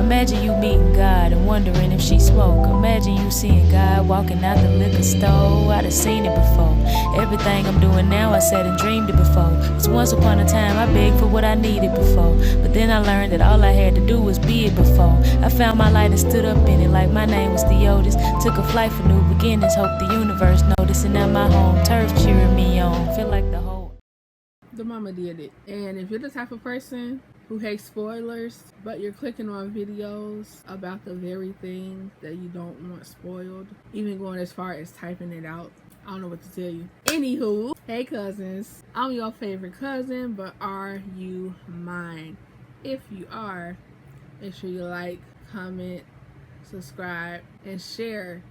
Imagine you meeting God and wondering if she smoke. Imagine you seeing God walking out the liquor store. I done seen it before. Everything I'm doing now, I sat and dreamed it before. Cause once upon a time, I begged for what I needed before. But then I learned that all I had to do was be it before. I found my light and stood up in it like my name was Theotis. Took a flight for new beginnings, hope the universe noticed. And now my home turf cheering me on. Feel like the mama did it. And if you're the type of person who hates spoilers, but you're clicking on videos about the very thing that you don't want spoiled, even going as far as typing it out, I don't know what to tell you. Anywho, hey cousins, I'm your favorite cousin, but are you mine? If you are, make sure you like, comment, subscribe, and share.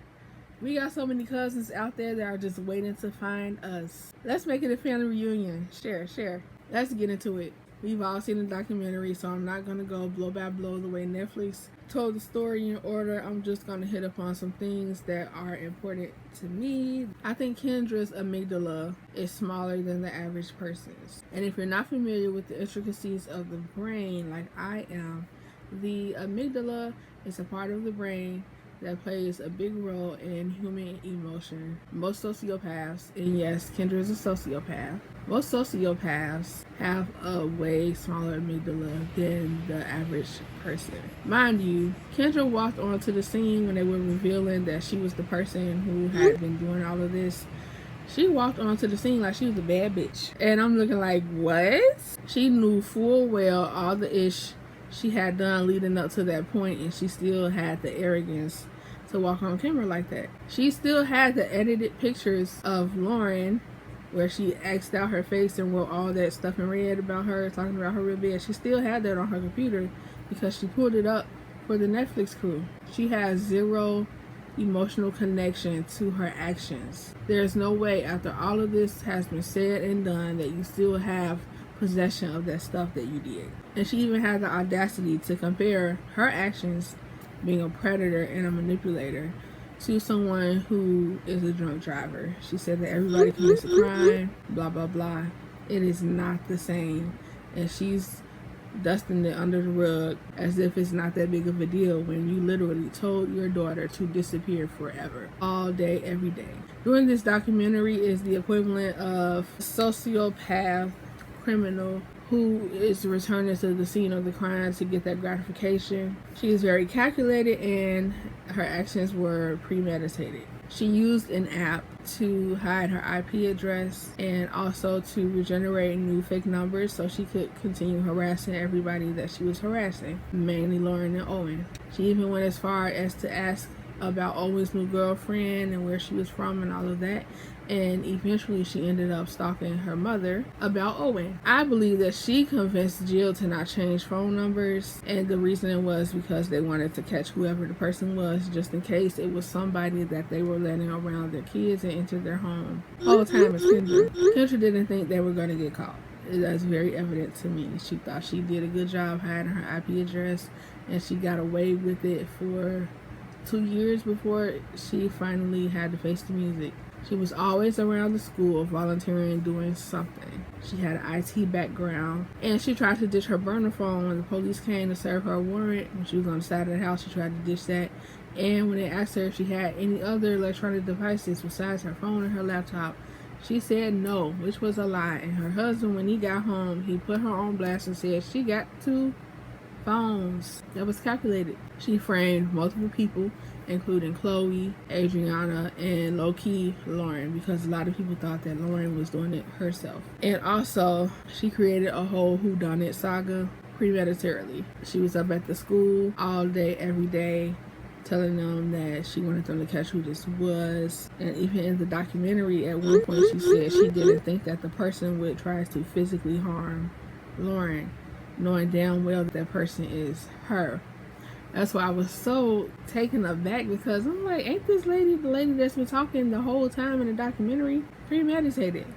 We got so many cousins out there that are just waiting to find us. Let's make it a family reunion. Share. Let's get into it. We've all seen the documentary, so I'm not going to go blow by blow the way Netflix told the story in order. I'm just going to hit upon some things that are important to me. I think Kendra's amygdala is smaller than the average person's. And if you're not familiar with the intricacies of the brain like I am, the amygdala is a part of the brain that plays a big role in human emotion. Most sociopaths, and yes, Kendra is a sociopath, most sociopaths have a way smaller amygdala than the average person. Mind you, Kendra walked onto the scene when they were revealing that she was the person who had been doing all of this. She walked onto the scene like she was a bad bitch. And I'm looking like, what? She knew full well all the ish she had done leading up to that point, and she still had the arrogance to walk on camera like that. She still had the edited pictures of Lauren where she X'd out her face and wrote all that stuff in red about her, talking about her real bad. She still had that on her computer because she pulled it up for the Netflix crew. She has zero emotional connection to her actions. There's no way after all of this has been said and done that you still have possession of that stuff that you did. And she even had the audacity to compare her actions, being a predator and a manipulator, to someone who is a drunk driver. She said that everybody commits a crime, blah blah blah. It is not the same, and she's dusting it under the rug as if it's not that big of a deal when you literally told your daughter to disappear forever, all day, every day. Doing this documentary is the equivalent of a sociopath criminal who is returning to the scene of the crime to get that gratification. She is very calculated and her actions were premeditated. She used an app to hide her IP address and also to regenerate new fake numbers so she could continue harassing everybody that she was harassing, mainly Lauren and Owen. She even went as far as to ask about Owen's new girlfriend and where she was from and all of that, and eventually she ended up stalking her mother about Owen. I believe that she convinced Jill to not change phone numbers, and the reason was because they wanted to catch whoever the person was, just in case it was somebody that they were letting around their kids and enter their home. The whole time it's Kendra. Kendra didn't think they were going to get caught. That's very evident to me. She thought she did a good job hiding her IP address, and she got away with it for 2 years before she finally had to face the music. She was always around the school, volunteering, doing something. She had an IT background, and she tried to ditch her burner phone when the police came to serve her a warrant. When she was on the side of the house, she tried to ditch that. And when they asked her if she had any other electronic devices besides her phone and her laptop, she said no, which was a lie. And her husband, when he got home, he put her on blast and said she got 2 phones. That was calculated. She framed multiple people, including Chloe, Adriana, and low-key Lauren, because a lot of people thought that Lauren was doing it herself. And also, she created a whole whodunit saga premeditatedly. She was up at the school all day, every day, telling them that she wanted them to catch who this was. And even in the documentary, at one point she said she didn't think that the person would try to physically harm Lauren, knowing damn well that person is her. That's why I was so taken aback, because I'm like, ain't this lady the lady that's been talking the whole time in the documentary? Premeditated,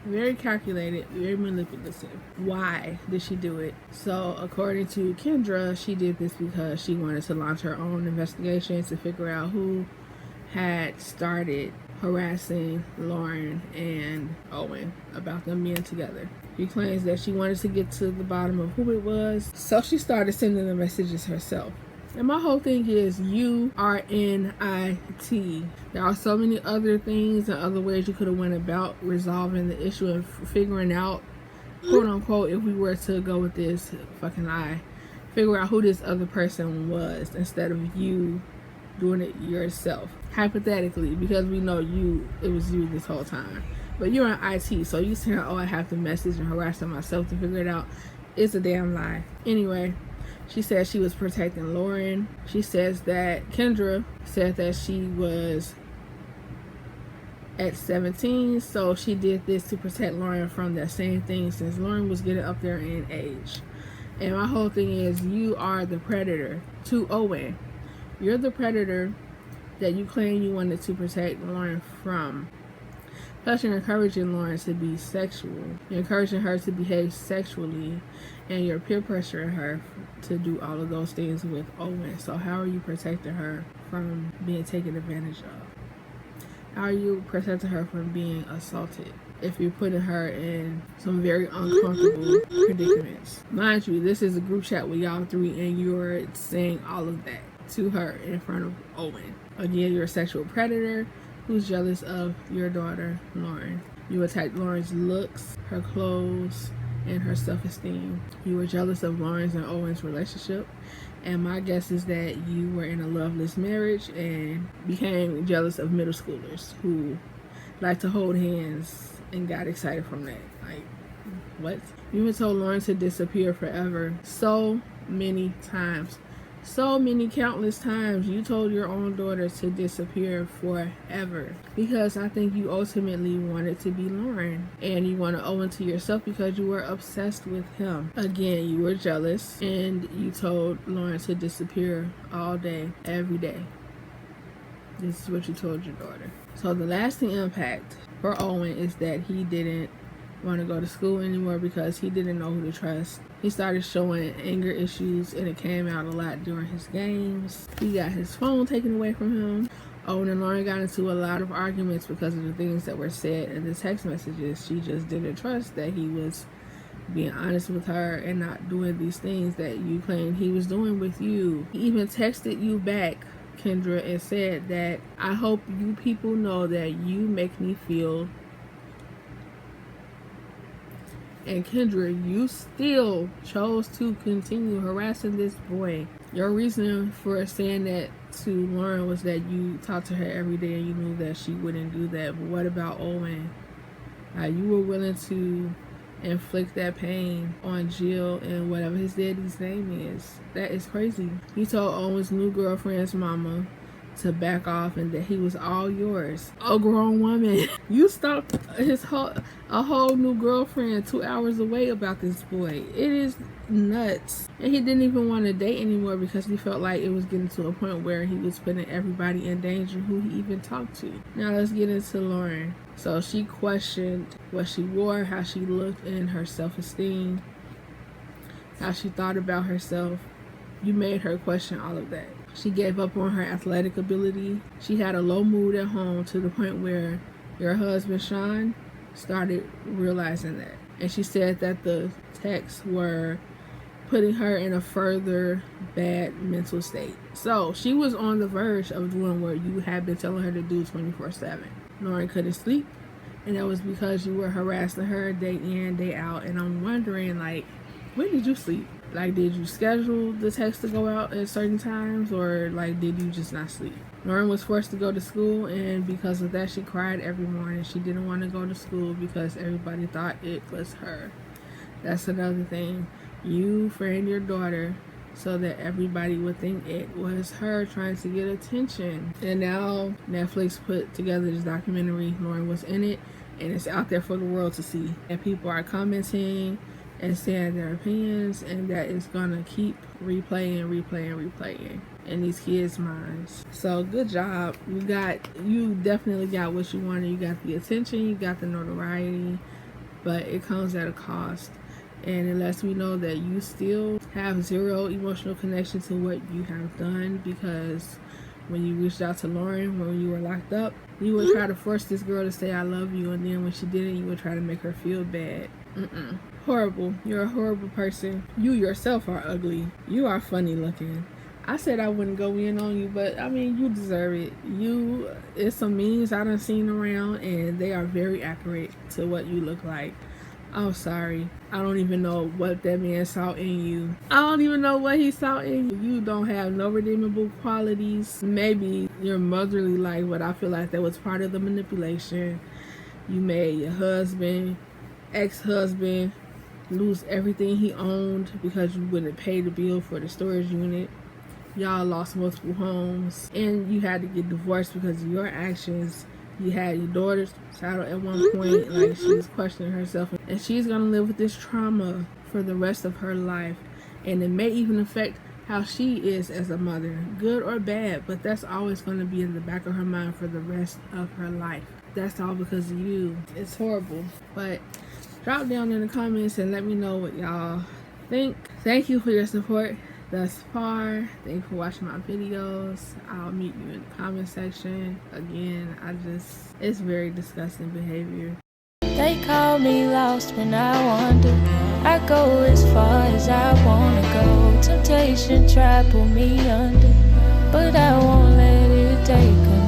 very calculated, very manipulative. Why did she do it? So according to Kendra, she did this because she wanted to launch her own investigation to figure out who had started harassing Lauren and Owen about them being together. She claims that she wanted to get to the bottom of who it was, so she started sending the messages herself. And my whole thing is you are in IT. There are so many other things and other ways you could have went about resolving the issue and figuring out, quote unquote, if we were to go with this fucking lie, figure out who this other person was instead of you doing it yourself. Hypothetically, because we know it was you this whole time. But you're in IT, so you saying, oh, I have to message and harass them myself to figure it out. It's a damn lie. Anyway, she said she was protecting Lauren. She says that Kendra said that she was at 17, so she did this to protect Lauren from that same thing since Lauren was getting up there in age. And my whole thing is you are the predator to Owen. You're the predator that you claim you wanted to protect Lauren from. Plus, you're encouraging Lauren to be sexual. You're encouraging her to behave sexually. And you're peer pressuring her to do all of those things with Owen. So how are you protecting her from being taken advantage of? How are you protecting her from being assaulted? If you're putting her in some very uncomfortable predicaments. Mind you, this is a group chat with y'all three and you're saying all of that to her in front of Owen. Again, you're a sexual predator who's jealous of your daughter, Lauren. You attacked Lauren's looks, her clothes, and her self-esteem. You were jealous of Lauren's and Owen's relationship. And my guess is that you were in a loveless marriage and became jealous of middle schoolers who like to hold hands and got excited from that. Like, what? You even told Lauren to disappear forever so many times. So many countless times you told your own daughter to disappear forever because I think you ultimately wanted to be Lauren and you want to owe it to yourself because you were obsessed with him. Again, you were jealous and you told Lauren to disappear all day, every day. This is what you told your daughter. So the lasting impact for Owen is that he didn't want to go to school anymore because he didn't know who to trust. He started showing anger issues and it came out a lot during his games. He got his phone taken away from him. Owen and Lauren got into a lot of arguments because of the things that were said in the text messages. She just didn't trust that he was being honest with her and not doing these things that you claimed he was doing with you. He even texted you back, Kendra, and said that, I hope you people know that you make me feel. And Kendra, you still chose to continue harassing this boy. Your reason for saying that to Lauren was that you talked to her every day and you knew that she wouldn't do that. But what about Owen? You were willing to inflict that pain on Jill and whatever his daddy's name is. That is crazy. You told Owen's new girlfriend's mama to back off and that he was all yours. A grown woman. You stalked a whole new girlfriend 2 hours away about this boy. It is nuts. And he didn't even want to date anymore because he felt like it was getting to a point where he was putting everybody in danger who he even talked to. Now let's get into Lauren. So she questioned what she wore, how she looked, and her self-esteem, how she thought about herself. You made her question all of that. She gave up on her athletic ability. She had a low mood at home to the point where your husband, Sean, started realizing that. And she said that the texts were putting her in a further bad mental state. So she was on the verge of doing what you had been telling her to do 24/7. Lauren couldn't sleep, and that was because you were harassing her day in, day out. And I'm wondering, like, when did you sleep? Like, did you schedule the text to go out at certain times, or like did you just not sleep? Lauren was forced to go to school, and because of that she cried every morning. She didn't want to go to school because everybody thought it was her. That's another thing. You framed your daughter so that everybody would think it was her trying to get attention. And now Netflix put together this documentary. Lauren was in it, and it's out there for the world to see. And people are commenting and saying their opinions, and that is gonna keep replaying in these kids' minds. So good job. You definitely got what you wanted. You got the attention, you got the notoriety, but it comes at a cost. And unless we know that you still have zero emotional connection to what you have done, because when you reached out to Lauren when you were locked up, you would try to force this girl to say I love you, and then when she didn't, you would try to make her feel bad. Horrible. You're a horrible person. You yourself are ugly. You are funny looking. I said I wouldn't go in on you, but I mean, you deserve it. It's some memes I done seen around, and they are very accurate to what you look like. I'm sorry. I don't even know what that man saw in you. I don't even know what he saw in you. You don't have no redeemable qualities. Maybe you're motherly like, but I feel like that was part of the manipulation. You made your husband, ex-husband, lose everything he owned because you wouldn't pay the bill for the storage unit. Y'all lost multiple homes, and you had to get divorced because of your actions. You had your daughter's child at one point, like she's questioning herself, and she's gonna live with this trauma for the rest of her life, and it may even affect how she is as a mother, good or bad, but that's always gonna be in the back of her mind for the rest of her life. That's all because of you. It's horrible, but drop down in the comments and let me know what y'all think. Thank you for your support thus far. Thanks for watching my videos. I'll meet you in the comment section. Again, it's very disgusting behavior. They call me lost when I wander. I go as far as I wanna go. Temptation try pull me under, but I won't let it take